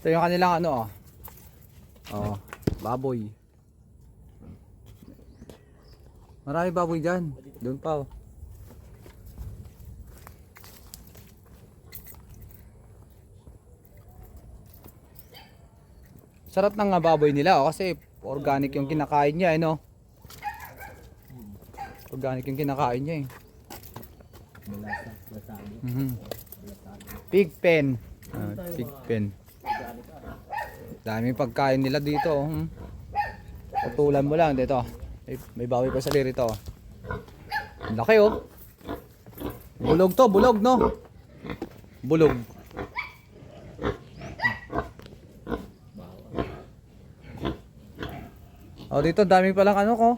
Ito yung kanilang ano oh. Oh, baboy. Marami baboy dyan. Doon pa oh. Sarap ng baboy nila oh, kasi organic yung kinakain niya, no? Organic yung kinakain niya eh. Pig pen. Pig pen. Daming pagkain nila dito oh. Patulan mo lang dito. May baboy pa sa lirito oh. Ang laki oh. Bulog to, bulog no? Bulog. Oh, dito daming palang ano ko.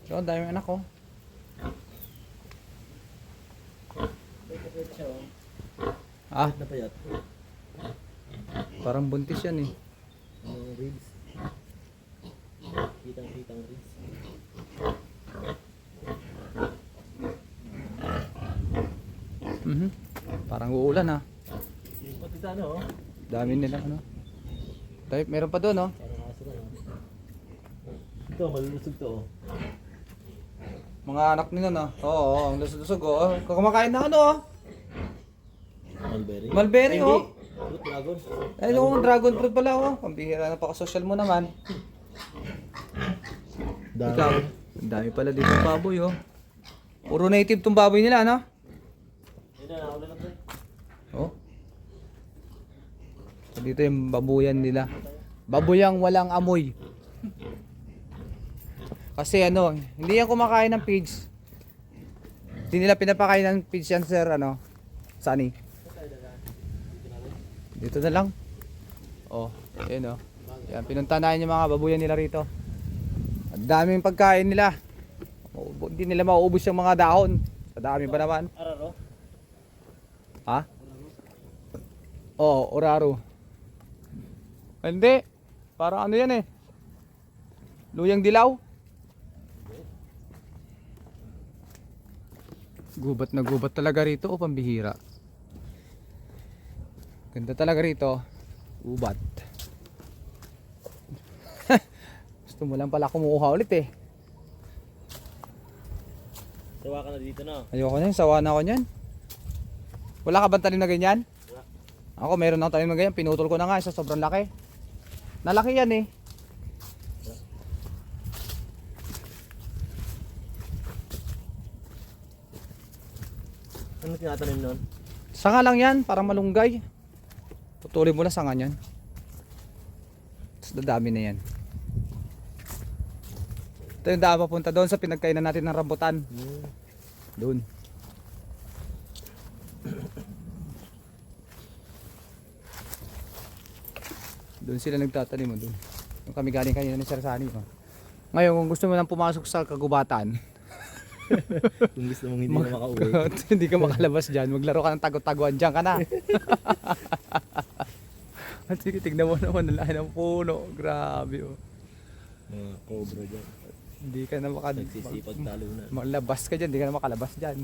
Dito daming anak ko. Ah, Napayat. parang buntis yan eh. Ribs. Kitang ribs. Parang uulan ah. Pati sa ano, Dami nila ano. Type, meron pa doon oh. parang aso na. Ito, malulusog to. Mga anak nila na. Oo, ang lusog-lusog oh. Kumakain na ano oh. Mulberry. Mulberry oh. Fruit dragon. Ay, yung dragon fruit pala oh. Pambihira na social mo naman. Ikaw, ang dami pala dito baboy oh. Puro native tong baboy nila ano. Ayun na, nakaulan na to. Oh. So, dito yung babuyan nila. Babuyang walang amoy. Kasi ano, hindi yan kumakain ng pigs. Hindi nila pinapakain ng pigs yan sir, ano, Sunny. Dito na lang. Oh, ayun oh. Yan, pinuntahan yung mga babuyan nila rito. Ang daming pagkain nila. Hindi nila mauubos yung mga dahon. Sa dami ba naman? Araro. Ha? Oo, oraro. Hindi. Parang ano yan eh. Luyang dilaw. Gubat na gubat talaga rito o pambihira. Ganda talaga rito. Ubat. Gusto mo lang pala kumukuha ulit eh. Sawa ka na dito na. Ayoko na yun, sawa na ako nyan. Wala ka bang tanim na ganyan? Wala. Ako meron akong tanim na ganyan, pinutol ko na nga, isa sobrang laki. Nalaki yan eh. Ano tinatanim nun? Sanga lang yan, parang malunggay. Putulin mo lang sanga yan. Tapos dadami na yan. Ito yung daan papunta doon sa pinagkainan natin ng rambutan. Doon. Doon sila nagtatanim mo doon. Yung kami galing kanina ni Sir Sunny. Ngayon kung gusto mo nang pumasok sa kagubatan, Kung gusto mong hindi na makauwi. hindi ka makalabas dyan, maglaro ka ng tago-taguan, dyan ka na. At sige, tignan mo naman, ang laki ng puno. Grabe oh. Mga cobra dyan. Hindi ka na Nagsisipag talo na. makalabas ka dyan, hindi ka na makalabas dyan.